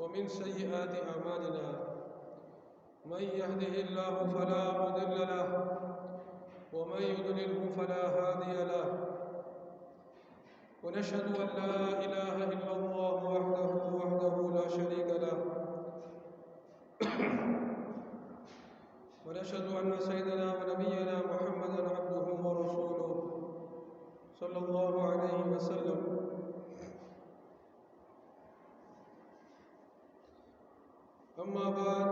ومن سيئات أعمالنا من يهده الله فلا مضل له ومن يضلله فلا هادي له ونشهد أن لا إله إلا الله وحده لا شريك له ونشهد أن سيدنا ونبينا محمدا عبده ورسوله صلى الله عليه وسلم. اما بعد،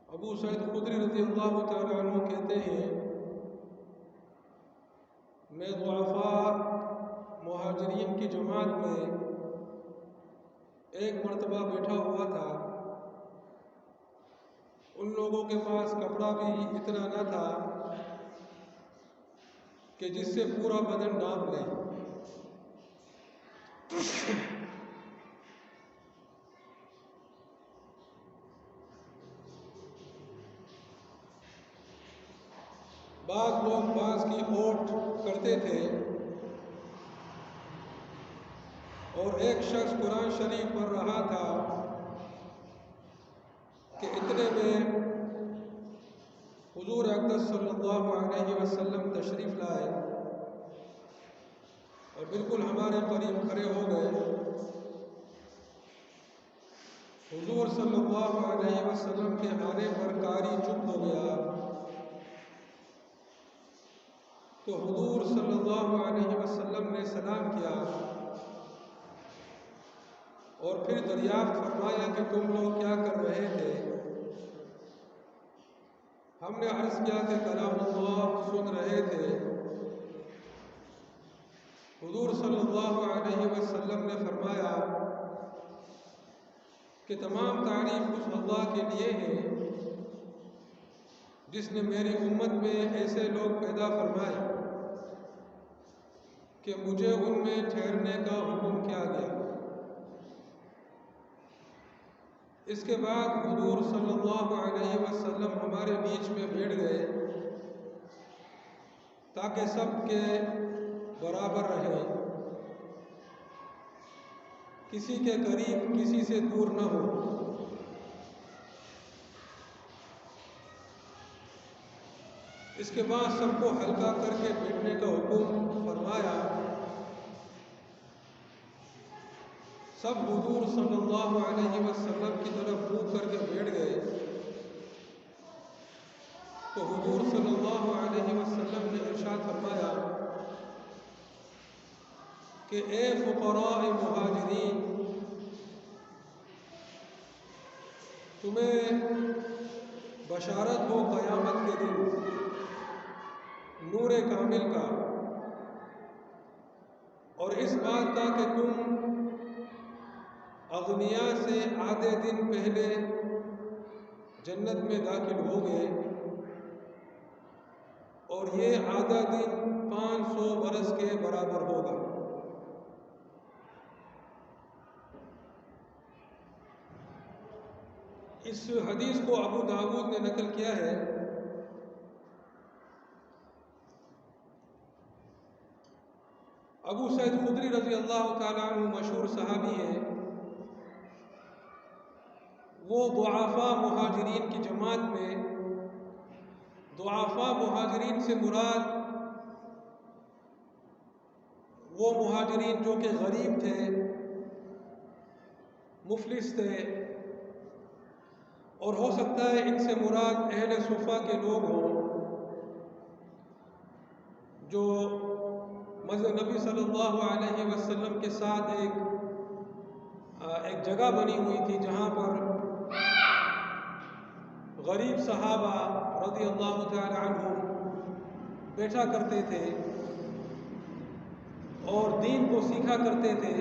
ابو سعید خدری رضی اللہ تعالیٰ عنہ کہتے ہیں میں ضعفاء مہاجرین کی جماعت میں ایک مرتبہ بیٹھا ہوا تھا. ان لوگوں کے پاس کپڑا بھی اتنا نہ تھا کہ جس سے پورا بدن ڈھانپ لیں. بعض لوگ بعض کی اوٹ کرتے تھے اور ایک شخص قرآن شریف پڑھ رہا تھا کہ اتنے میں حضور اقدس صلی اللہ علیہ وسلم تشریف لائے اور بالکل ہمارے قریب کھڑے ہو گئے. حضور صلی اللہ علیہ وسلم کے آنے پر قاری چپ ہو گیا تو حضور صلی اللہ علیہ وسلم نے سلام کیا اور پھر دریافت فرمایا کہ تم لوگ کیا کر رہے تھے؟ ہم نے عرض کیا کہ کلام اللہ سن رہے تھے. حضور صلی اللہ علیہ وسلم نے فرمایا کہ تمام تعریف اس اللہ کے لیے ہے جس نے میری امت میں ایسے لوگ پیدا فرمائے کہ مجھے ان میں ٹھہرنے کا حکم کیا گیا. اس کے بعد حضور صلی اللہ علیہ وسلم ہمارے بیچ میں بیٹھ گئے تاکہ سب کے برابر رہے، کسی کے قریب کسی سے دور نہ ہو. اس کے بعد سب کو ہلکا کر کے بیٹھنے کا حکم فرمایا. سب حضور صلی اللہ علیہ وسلم کی طرف منہ کر کے بیٹھ گئے تو حضور صلی اللہ علیہ وسلم نے ارشاد فرمایا کہ اے فقراء مہاجرین، تمہیں بشارت ہو قیامت کے دن نور کامل کا اور اس بات کا کہ تم اغنیاء سے آدھے دن پہلے جنت میں داخل ہوگے اور یہ آدھا دن 500 برس کے برابر ہوگا. اس حدیث کو ابو داود نے نقل کیا ہے. ابو سعید خدری رضی اللہ تعالیٰ عنہ مشہور صحابی ہیں. وہ ضعفاء مہاجرین کی جماعت میں، ضعفاء مہاجرین سے مراد وہ مہاجرین جو کہ غریب تھے، مفلس تھے، اور ہو سکتا ہے ان سے مراد اہل صفہ کے لوگ ہوں جو مسجد نبی صلی اللہ علیہ وسلم کے ساتھ ایک جگہ بنی ہوئی تھی جہاں پر غریب صحابہ رضی اللہ تعالی عنہم بیٹھا کرتے تھے اور دین کو سیکھا کرتے تھے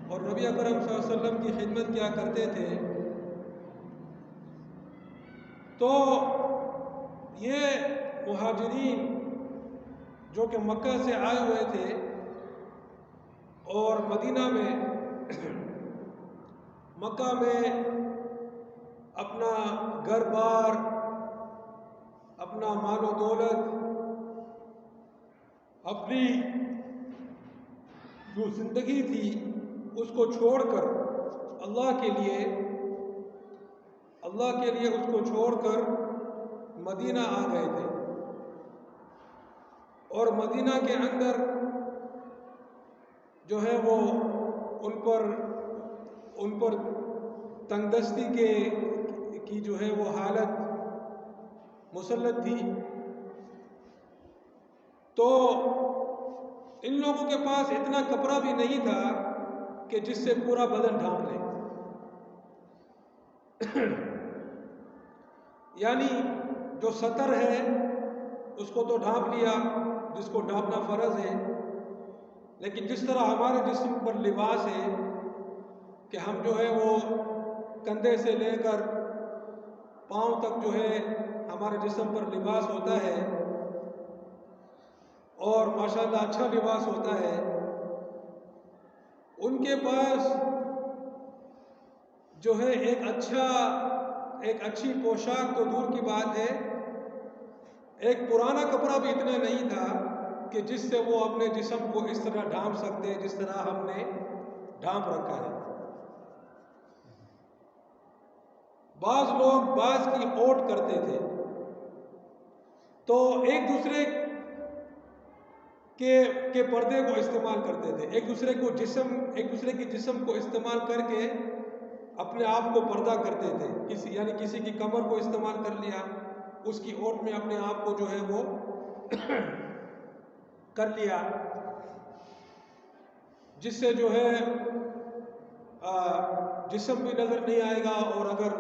اور نبی اکرم صلی اللہ علیہ وسلم کی خدمت کیا کرتے تھے. تو یہ مہاجرین جو کہ مکہ سے آئے ہوئے تھے اور مدینہ میں مکہ میں اپنا گھر بار، اپنا مال و دولت، اپنی جو زندگی تھی اس کو چھوڑ کر اللہ کے لیے اس کو چھوڑ کر مدینہ آ گئے تھے، اور مدینہ کے اندر جو ہے وہ ان پر تنگ دستی کی جو ہے وہ حالت مسلط تھی. تو ان لوگوں کے پاس اتنا کپڑا بھی نہیں تھا کہ جس سے پورا بدن ڈھانپ لے. یعنی جو سطر ہے اس کو تو ڈھانپ لیا، جس کو ڈھانپنا فرض ہے، لیکن جس طرح ہمارے جسم پر لباس ہے کہ ہم جو ہے وہ کندھے سے لے کر پاؤں تک جو ہے ہمارے جسم پر لباس ہوتا ہے، اور ماشاءاللہ اچھا لباس ہوتا ہے. ان کے پاس جو ہے ایک اچھی پوشاک تو دور کی بات ہے، ایک پرانا کپڑا بھی اتنا نہیں تھا کہ جس سے وہ اپنے جسم کو اس طرح ڈھانپ سکتے جس طرح ہم نے ڈھانپ رکھا ہے. بعض لوگ بعض کی اوٹ کرتے تھے، تو ایک دوسرے کے پردے کو استعمال کرتے تھے، ایک دوسرے کے جسم کو استعمال کر کے اپنے آپ کو پردہ کرتے تھے. یعنی کسی کی کمر کو استعمال کر لیا، اس کی اوٹ میں اپنے آپ کو جو ہے وہ کر لیا، جس سے جو ہے جسم بھی نظر نہیں آئے گا، اور اگر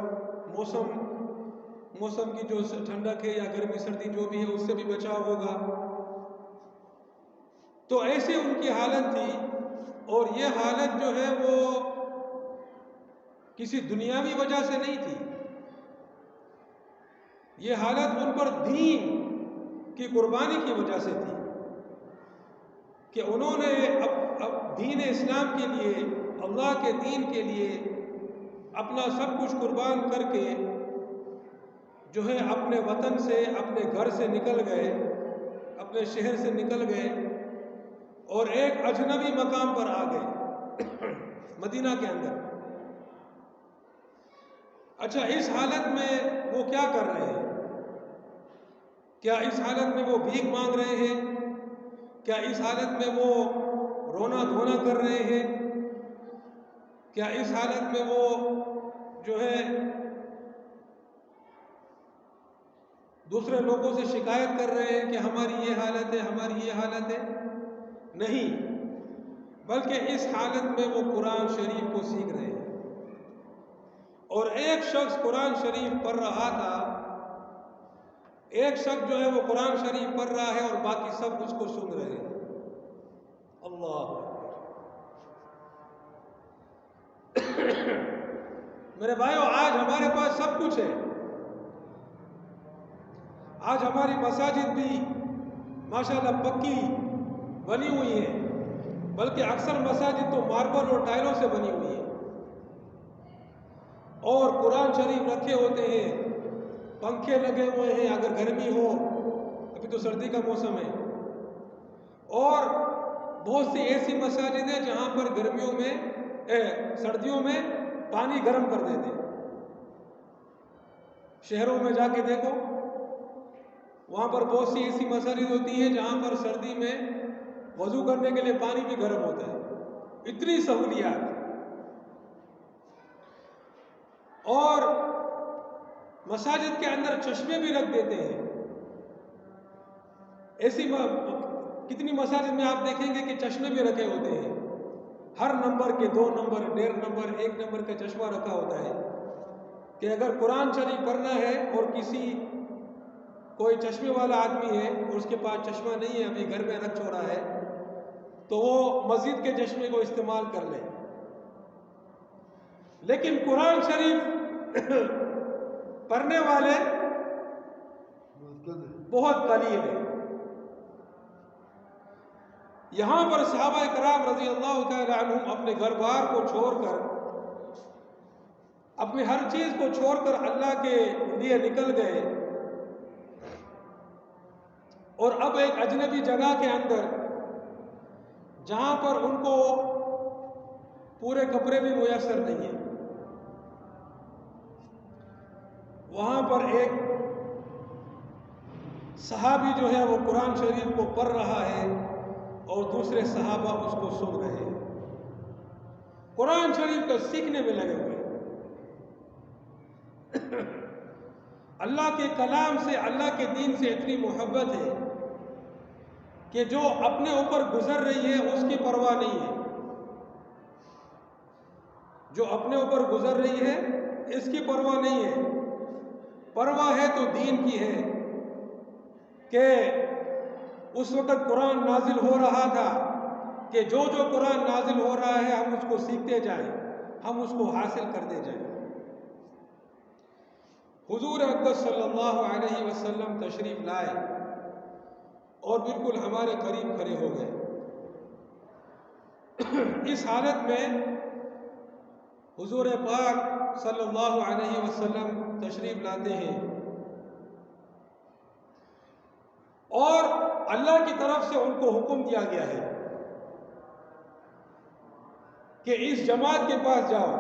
موسم کی جو ٹھنڈک ہے یا گرمی سردی جو بھی ہے اس سے بھی بچاؤ ہوگا. تو ایسے ان کی حالت تھی، اور یہ حالت جو ہے وہ کسی دنیاوی وجہ سے نہیں تھی. یہ حالت ان پر دین کی قربانی کی وجہ سے تھی کہ انہوں نے اب دین اسلام کے لیے، اللہ کے دین کے لیے اپنا سب کچھ قربان کر کے جو ہے اپنے وطن سے، اپنے گھر سے نکل گئے، اپنے شہر سے نکل گئے، اور ایک اجنبی مقام پر آ گئے مدینہ کے اندر. اچھا، اس حالت میں وہ کیا کر رہے ہیں؟ کیا اس حالت میں وہ بھیک مانگ رہے ہیں؟ کیا اس حالت میں وہ رونا دھونا کر رہے ہیں؟ کیا اس حالت میں وہ جو ہے دوسرے لوگوں سے شکایت کر رہے ہیں کہ ہماری یہ حالت ہے، ہماری یہ حالت ہے؟ نہیں، بلکہ اس حالت میں وہ قرآن شریف کو سیکھ رہے ہیں. اور ایک شخص قرآن شریف پڑھ رہا تھا، ایک شخص جو ہے وہ قرآن شریف پڑھ رہا ہے اور باقی سب اس کو سن رہے ہیں. اللہ میرے بھائیو، آج ہمارے پاس سب کچھ ہے. آج ہماری مساجد بھی ماشاءاللہ پکی بنی ہوئی ہیں، بلکہ اکثر مساجد تو ماربل اور ٹائلوں سے بنی ہوئی ہیں، اور قرآن شریف رکھے ہوتے ہیں، پنکھے لگے ہوئے ہیں اگر گرمی ہو، ابھی تو سردی کا موسم ہے. اور بہت سی ایسی مساجد ہیں جہاں پر سردیوں میں پانی گرم کر دیتے ہیں. شہروں میں جا کے دیکھو، وہاں پر بہت سی ایسی مساجد ہوتی ہیں جہاں پر سردی میں وضو کرنے کے لیے پانی بھی گرم ہوتا ہے. اتنی سہولیات. اور مساجد کے اندر چشمے بھی رکھ دیتے ہیں. ایسی کتنی مساجد میں آپ دیکھیں گے کہ چشمے بھی رکھے ہوتے ہیں، ہر نمبر کے 2 نمبر، 1.5 نمبر، 1 نمبر کا چشمہ رکھا ہوتا ہے کہ اگر قرآن شریف پڑھنا ہے اور کوئی چشمے والا آدمی ہے اور اس کے پاس چشمہ نہیں ہے، ابھی گھر میں رکھ چھوڑا ہے، تو وہ مسجد کے چشمے کو استعمال کر لے. لیکن قرآن شریف پڑھنے والے بہت قلیل ہیں. یہاں پر صحابہ کرام رضی اللہ تعالی عنہم اپنے گھر بار کو چھوڑ کر، اپنی ہر چیز کو چھوڑ کر اللہ کے لیے نکل گئے، اور اب ایک اجنبی جگہ کے اندر جہاں پر ان کو پورے کپڑے بھی میسر نہیں ہیں، وہاں پر ایک صحابی جو ہے وہ قرآن شریف کو پڑھ رہا ہے اور دوسرے صحابہ اس کو سن رہے ہیں، قرآن شریف کو سیکھنے میں لگے ہوئے ہیں۔ اللہ کے کلام سے، اللہ کے دین سے اتنی محبت ہے کہ جو اپنے اوپر گزر رہی ہے اس کی پرواہ نہیں ہے، جو اپنے اوپر گزر رہی ہے اس کی پرواہ نہیں ہے، پرواہ ہے تو دین کی ہے کہ اس وقت قرآن نازل ہو رہا تھا کہ جو قرآن نازل ہو رہا ہے ہم اس کو سیکھتے جائیں، ہم اس کو حاصل کرتے جائیں۔ حضور اقدس صلی اللہ علیہ وسلم تشریف لائے اور بالکل ہمارے قریب کھڑے ہو گئے۔ اس حالت میں حضور پاک صلی اللہ علیہ وسلم تشریف لاتے ہیں اور اللہ کی طرف سے ان کو حکم دیا گیا ہے کہ اس جماعت کے پاس جاؤ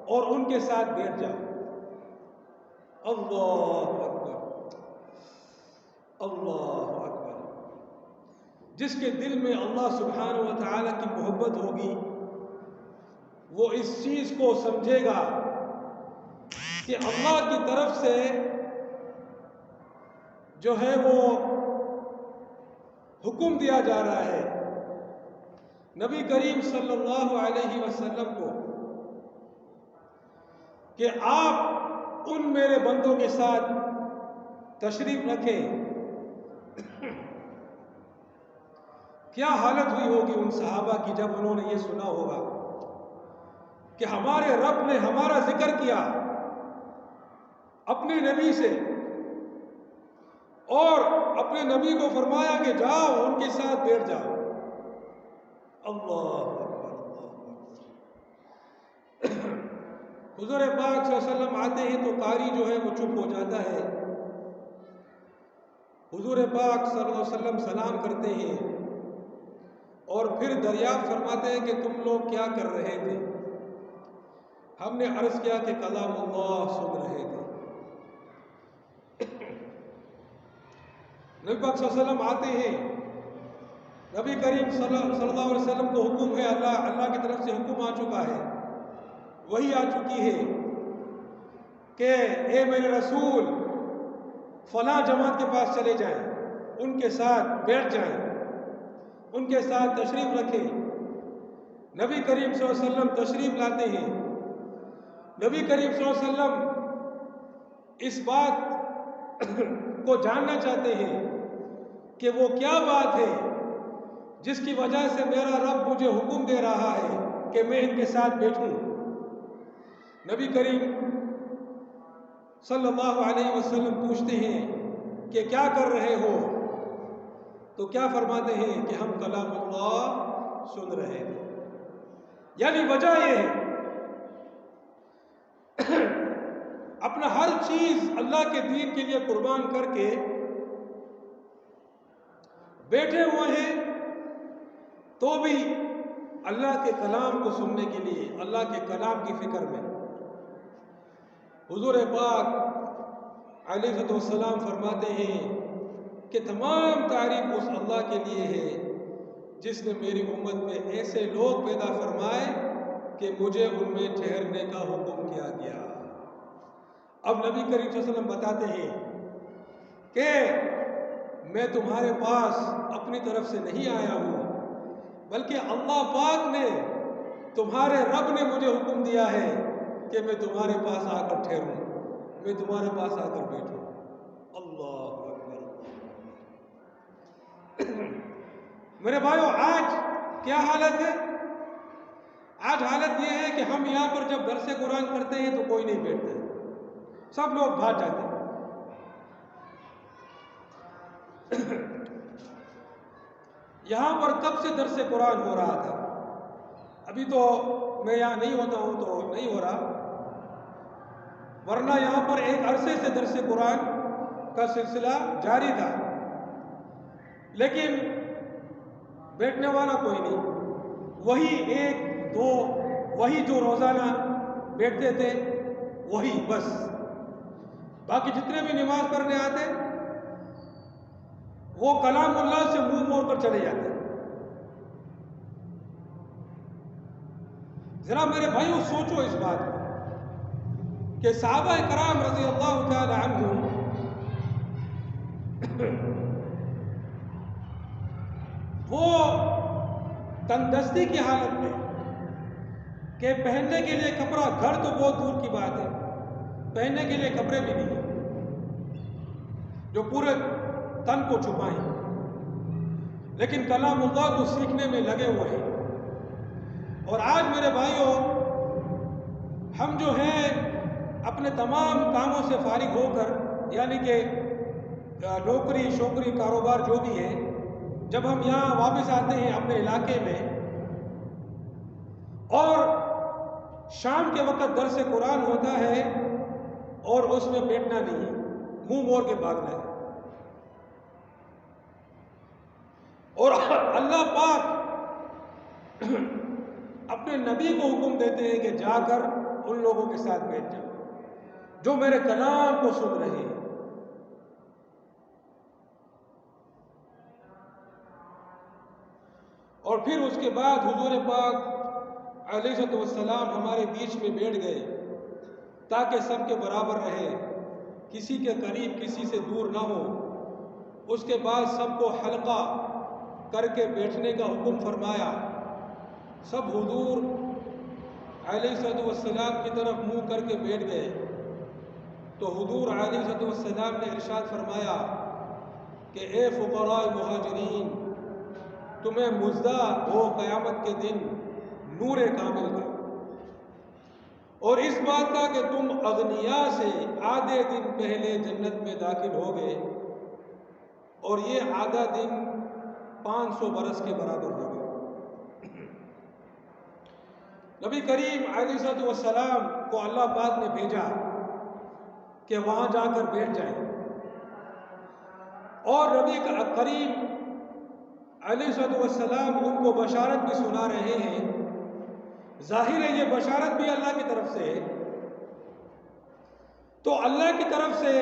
اور ان کے ساتھ بیٹھ جاؤ۔ اللہ اکبر، اللہ اکبر۔ جس کے دل میں اللہ سبحانہ و تعالی کی محبت ہوگی وہ اس چیز کو سمجھے گا کہ اللہ کی طرف سے جو ہے وہ حکم دیا جا رہا ہے نبی کریم صلی اللہ علیہ وسلم کو کہ آپ ان میرے بندوں کے ساتھ تشریف رکھیں۔ کیا حالت ہوئی ہوگی ان صحابہ کی جب انہوں نے یہ سنا ہوگا کہ ہمارے رب نے ہمارا ذکر کیا اپنے نبی سے اور اپنے نبی کو فرمایا کہ جاؤ ان کے ساتھ بیٹھ جاؤ۔ اللہ اکبر، اللہ اکبر۔ حضور پاک صلی اللہ علیہ وسلم آتے ہیں تو قاری جو ہے وہ چپ ہو جاتا ہے۔ حضور پاک صلی اللہ علیہ وسلم سلام کرتے ہیں اور پھر دریافت فرماتے ہیں کہ تم لوگ کیا کر رہے تھے؟ ہم نے عرض کیا کہ کلام اللہ سن رہے تھے۔ نبی پاک صلی اللہ علیہ وسلم آتے ہیں، نبی کریم صلی اللہ علیہ وسلم کو حکم ہے، اللہ کی طرف سے حکم آ چکا ہے، وہی آ چکی ہے کہ اے میرے رسول فلاں جماعت کے پاس چلے جائیں، ان کے ساتھ بیٹھ جائیں، ان کے ساتھ تشریف رکھیں۔ نبی کریم صلی اللہ علیہ وسلم تشریف لاتے ہیں۔ نبی کریم صلی اللہ علیہ وسلم اس بات کو جاننا چاہتے ہیں کہ وہ کیا بات ہے جس کی وجہ سے میرا رب مجھے حکم دے رہا ہے کہ میں ان کے ساتھ بیٹھوں۔ نبی کریم صلی اللہ علیہ وسلم پوچھتے ہیں کہ کیا کر رہے ہو؟ تو کیا فرماتے ہیں کہ ہم کلام اللہ سن رہے ہیں۔ یعنی وجہ یہ ہے اپنا ہر چیز اللہ کے دین کے لیے قربان کر کے بیٹھے ہوئے ہیں تو بھی اللہ کے کلام کو سننے کے لیے، اللہ کے کلام کی فکر میں۔ حضور پاک علیہ السلام فرماتے ہیں کہ تمام تعریف اس اللہ کے لیے ہے جس نے میری امت میں ایسے لوگ پیدا فرمائے کہ مجھے ان میں ٹھہرنے کا حکم کیا گیا۔ اب نبی کریم صلی اللہ علیہ وسلم بتاتے ہیں کہ میں تمہارے پاس اپنی طرف سے نہیں آیا ہوں، بلکہ اللہ پاک نے، تمہارے رب نے مجھے حکم دیا ہے کہ میں تمہارے پاس آ کر ٹھہروں، میں تمہارے پاس آ کر بیٹھوں۔ اللہ اکبر۔ میرے بھائیو، آج کیا حالت ہے؟ آج حالت یہ ہے کہ ہم یہاں پر جب درس قرآن کرتے ہیں تو کوئی نہیں بیٹھتا ہے، سب لوگ بھاگ جاتے ہیں۔ یہاں پر کب سے درس قرآن ہو رہا تھا؟ ابھی تو میں یہاں نہیں ہوتا ہوں تو نہیں ہو رہا، ورنہ یہاں پر ایک عرصے سے درس قرآن کا سلسلہ جاری تھا۔ لیکن بیٹھنے والا کوئی نہیں، وہی ایک دو، وہی جو روزانہ بیٹھتے تھے وہی بس، باقی جتنے بھی نماز پڑھنے آتے وہ کلام اللہ سے منہ موڑ کر چلے جاتے۔ ذرا میرے بھائیوں سوچو اس بات کو کہ صحابہ کرام رضی اللہ تعالی عنہم وہ تندرستی کی حالت میں کہ پہننے کے لیے کپڑا، گھر تو بہت دور کی بات ہے، پہننے کے لیے کپڑے بھی نہیں جو پورے تن کو چھپائیں، لیکن کلام اللہ کو سیکھنے میں لگے ہوئے ہیں۔ اور آج میرے بھائیوں ہم جو ہیں اپنے تمام کاموں سے فارغ ہو کر، یعنی کہ نوکری شوکری کاروبار جو بھی ہے، جب ہم یہاں واپس آتے ہیں اپنے علاقے میں اور شام کے وقت درس قرآن ہوتا ہے اور اس میں بیٹھنا نہیں ہے، منہ موڑ کے بھاگنا ہے، اور اللہ پاک اپنے نبی کو حکم دیتے ہیں کہ جا کر ان لوگوں کے ساتھ بیٹھ جاؤ جو میرے کلام کو سن رہے ہیں۔ اور پھر اس کے بعد حضور پاک علیہ السلام ہمارے بیچ میں بیٹھ گئے تاکہ سب کے برابر رہے، کسی کے قریب کسی سے دور نہ ہو۔ اس کے بعد سب کو حلقہ کر کے بیٹھنے کا حکم فرمایا، سب حضور علیہ السلام کی طرف منہ کر کے بیٹھ گئے تو حضور علیہ السلام نے ارشاد فرمایا کہ اے فقراء مہاجرین، تمہیں مزدہ ہو قیامت کے دن نور کامل کا، اور اس بات کا کہ تم اغنیاء سے آدھے دن پہلے جنت میں داخل ہو گئے، اور یہ آدھا دن 500 برس کے برابر ہو گئے۔ نبی کریم علیہ السلام کو اللہ پاک نے بھیجا کہ وہاں جا کر بیٹھ جائیں، اور نبی کریم علیہ السلام ان کو بشارت بھی سنا رہے ہیں۔ ظاہر ہے یہ بشارت بھی اللہ کی طرف سے ہے، تو اللہ کی طرف سے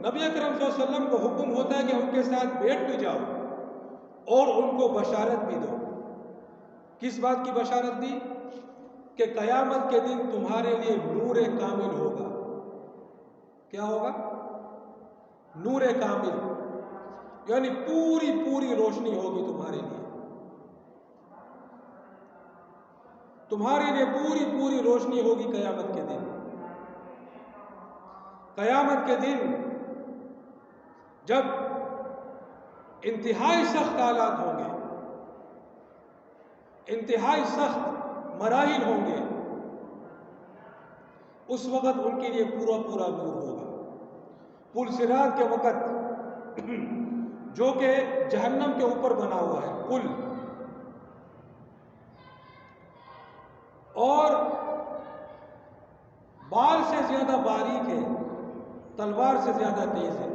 نبی اکرم صلی اللہ علیہ وسلم کو حکم ہوتا ہے کہ ان کے ساتھ بیٹھ بھی جاؤ اور ان کو بشارت بھی دو۔ کس بات کی بشارت دی؟ کہ قیامت کے دن تمہارے لیے نور کامل ہوگا۔ کیا ہوگا؟ نور کامل، یعنی پوری پوری روشنی ہوگی تمہارے لیے، تمہارے لیے پوری پوری روشنی ہوگی قیامت کے دن۔ قیامت کے دن جب انتہائی سخت حالات ہوں گے، انتہائی سخت مراحل ہوں گے، اس وقت ان کے لیے پورا پورا نور ہوگا۔ پل صراط کے وقت جو کہ جہنم کے اوپر بنا ہوا ہے پل، اور بال سے زیادہ باریک ہے، تلوار سے زیادہ تیز ہے،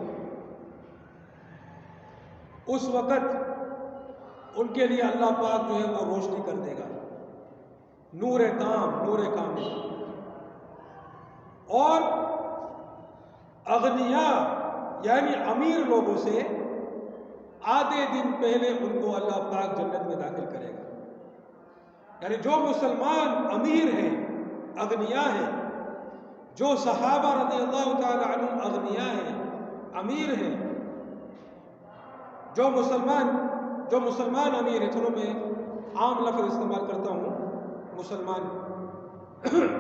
اس وقت ان کے لیے اللہ پاک جو ہے وہ روشنی کر دے گا، نور تام، نور کامل۔ اور اغنیاء یعنی امیر لوگوں سے آدھے دن پہلے ان کو اللہ پاک جنت میں داخل کرے گا۔ یعنی جو مسلمان امیر ہیں، اغنیاء ہیں، جو صحابہ رضی اللہ تعالی عنہم اغنیاء ہیں، امیر ہیں، جو مسلمان امیر ہیں، چلو میں عام لفظ استعمال کرتا ہوں، مسلمان،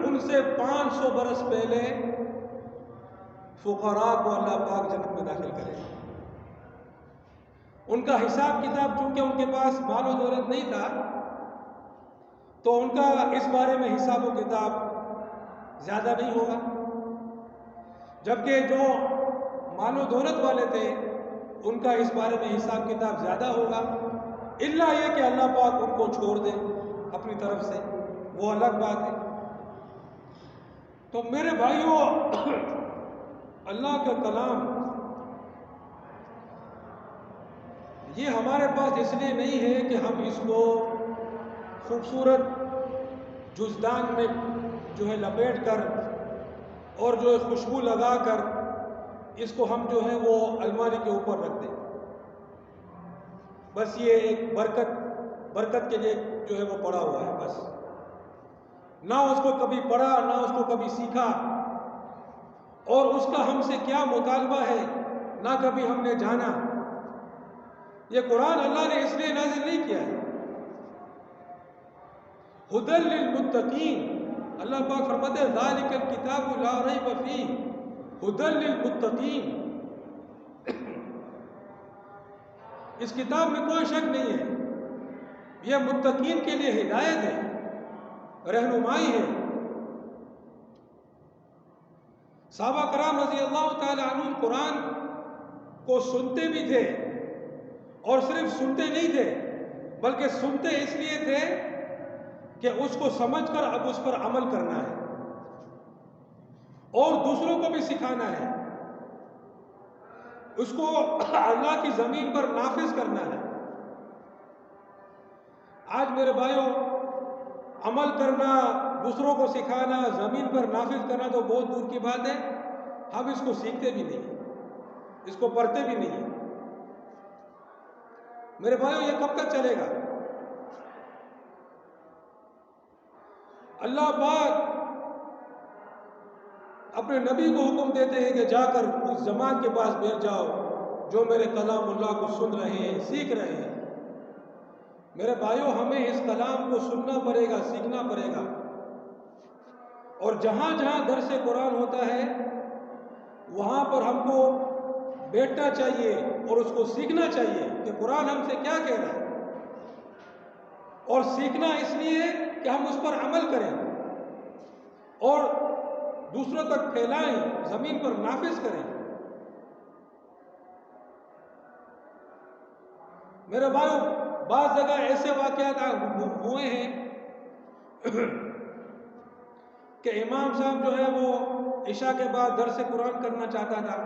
ان سے 500 برس پہلے فقراء کو اللہ پاک جنت میں داخل کرے گا۔ ان کا حساب کتاب چونکہ ان کے پاس مال و دولت نہیں تھا تو ان کا اس بارے میں حساب و کتاب زیادہ نہیں ہوگا، جبکہ جو مال و دولت والے تھے ان کا اس بارے میں حساب کتاب زیادہ ہوگا، الا یہ کہ اللہ پاک ان کو چھوڑ دے اپنی طرف سے، وہ الگ بات ہے۔ تو میرے بھائیوں، اللہ کا کلام یہ ہمارے پاس اس لیے نہیں ہے کہ ہم اس کو خوبصورت جزدان میں جو ہے لپیٹ کر اور جو ہے خوشبو لگا کر اس کو ہم جو ہے وہ الماری کے اوپر رکھ دیں، بس یہ ایک برکت کے لیے جو ہے وہ پڑا ہوا ہے، بس نہ اس کو کبھی پڑھا نہ اس کو کبھی سیکھا، اور اس کا ہم سے کیا مطالبہ ہے نہ کبھی ہم نے جانا۔ یہ قرآن اللہ نے اس لیے نازل نہیں کیا ہے۔ ھدی للمتقین، اللہ پاک فرماتے ہیں ذالک الکتاب لا ریب فیہ ھدی للمتقین، اس کتاب میں کوئی شک نہیں ہے، یہ متقین کے لیے ہدایت ہے، رہنمائی ہے۔ صحابہ کرام رضی اللہ تعالی عنہ قرآن کو سنتے بھی تھے، اور صرف سنتے نہیں تھے بلکہ سنتے اس لیے تھے کہ اس کو سمجھ کر اب اس پر عمل کرنا ہے اور دوسروں کو بھی سکھانا ہے، اس کو اللہ کی زمین پر نافذ کرنا ہے۔ آج میرے بھائیوں، عمل کرنا، دوسروں کو سکھانا، زمین پر نافذ کرنا تو بہت دور کی بات ہے، ہم اس کو سیکھتے بھی نہیں، اس کو پڑھتے بھی نہیں۔ میرے بھائیوں، یہ کب تک چلے گا؟ اللہ پاک اپنے نبی کو حکم دیتے ہیں کہ جا کر اس جماعت کے پاس بیٹھ جاؤ جو میرے کلام اللہ کو سن رہے ہیں، سیکھ رہے ہیں۔ میرے بھائیوں، ہمیں اس کلام کو سننا پڑے گا، سیکھنا پڑے گا، اور جہاں جہاں درس قرآن ہوتا ہے وہاں پر ہم کو بیٹھنا چاہیے اور اس کو سیکھنا چاہیے کہ قرآن ہم سے کیا کہہ رہا ہے، اور سیکھنا اس لیے کہ ہم اس پر عمل کریں اور دوسروں تک پھیلائیں، زمین پر نافذ کریں۔ میرے بھائیوں، بعض جگہ ایسے واقعات ہوئے ہیں کہ امام صاحب جو ہے وہ عشاء کے بعد درس قرآن کرنا چاہتا تھا،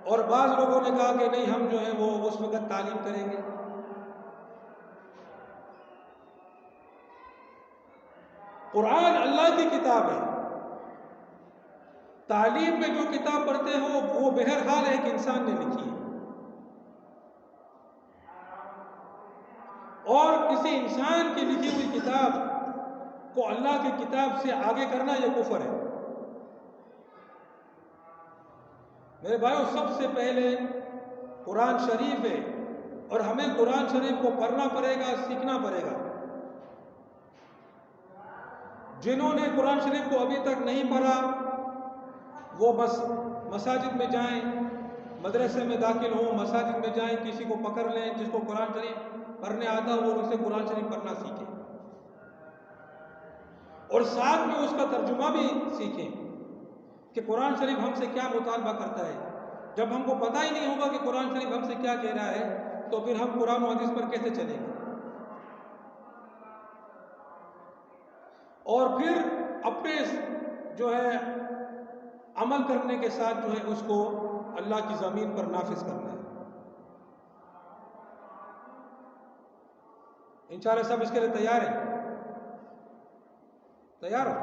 اور بعض لوگوں نے کہا کہ نہیں، ہم جو ہے وہ اس وقت تعلیم کریں گے۔ قرآن اللہ کی کتاب ہے، تعلیم میں جو کتاب پڑھتے ہیں وہ بہرحال ایک انسان نے لکھی ہے، اور کسی انسان کی لکھی ہوئی کتاب کو اللہ کی کتاب سے آگے کرنا یہ کفر ہے۔ میرے بھائیوں، سب سے پہلے قرآن شریف ہے، اور ہمیں قرآن شریف کو پڑھنا پڑے گا، سیکھنا پڑے گا۔ جنہوں نے قرآن شریف کو ابھی تک نہیں پڑھا وہ بس مساجد میں جائیں، مدرسے میں داخل ہوں، مساجد میں جائیں، کسی کو پکڑ لیں جس کو قرآن شریف پڑھنے آتا ہو، وہ اسے قرآن شریف پڑھنا سیکھیں، اور ساتھ میں اس کا ترجمہ بھی سیکھیں کہ قرآن شریف ہم سے کیا مطالبہ کرتا ہے۔ جب ہم کو پتہ ہی نہیں ہوگا کہ قرآن شریف ہم سے کیا کہہ رہا ہے تو پھر ہم قرآن و حدیث پر کیسے چلیں گے؟ اور پھر اپنے جو ہے عمل کرنے کے ساتھ جو ہے اس کو اللہ کی زمین پر نافذ کرنا ہے۔ انشاءاللہ سب اس کے لیے تیار ہیں؟ تیار ہو؟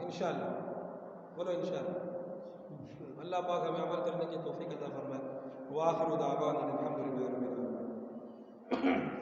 انشاءاللہ بولو انشاءاللہ۔ اللہ پاک ہمیں عمل کرنے کی توفیق عطا فرمائے۔ وآخر دعوانا الحمدللہ رب العالمین۔